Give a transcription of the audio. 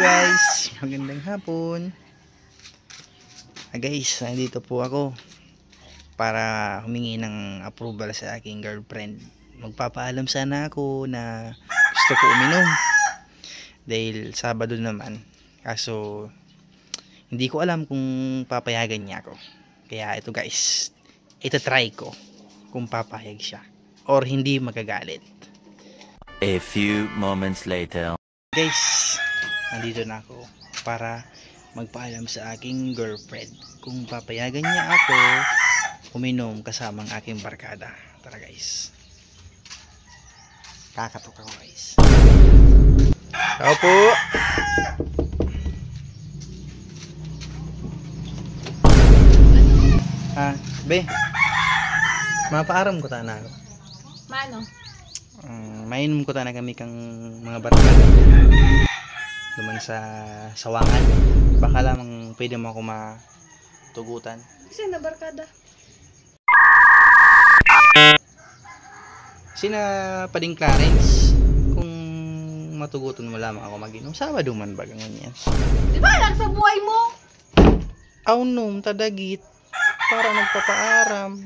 guys, magandang hapon. Guys, nandito po ako para humingi ng approval sa aking girlfriend. Magpapaalam sana ako na gusto ko uminom dahil Sabado naman, kaso hindi ko alam kung papayagan niya ako. Kaya ito guys, try ko kung papayag siya or hindi magagalit. A few moments later. Guys, nandito na ako para magpaalam sa aking girlfriend kung papayagan niya ako uminom kasamang aking barkada. Tara guys, kakatok ako guys. Tao po. Be, mapaaram ko ta na ako. Mano? Mainom ko ta na kami kang mga barkada duman sa sawangan. Baka lamang pwede mo ako matugutan. Kasi na barkada. Sina Pading Clarence, kung matugutan mo lamang ako mag-inom. Sabado man ba ganyan yan? Di ba lang sa buhay mo? Aunom, tadagit, para nagpapaaram.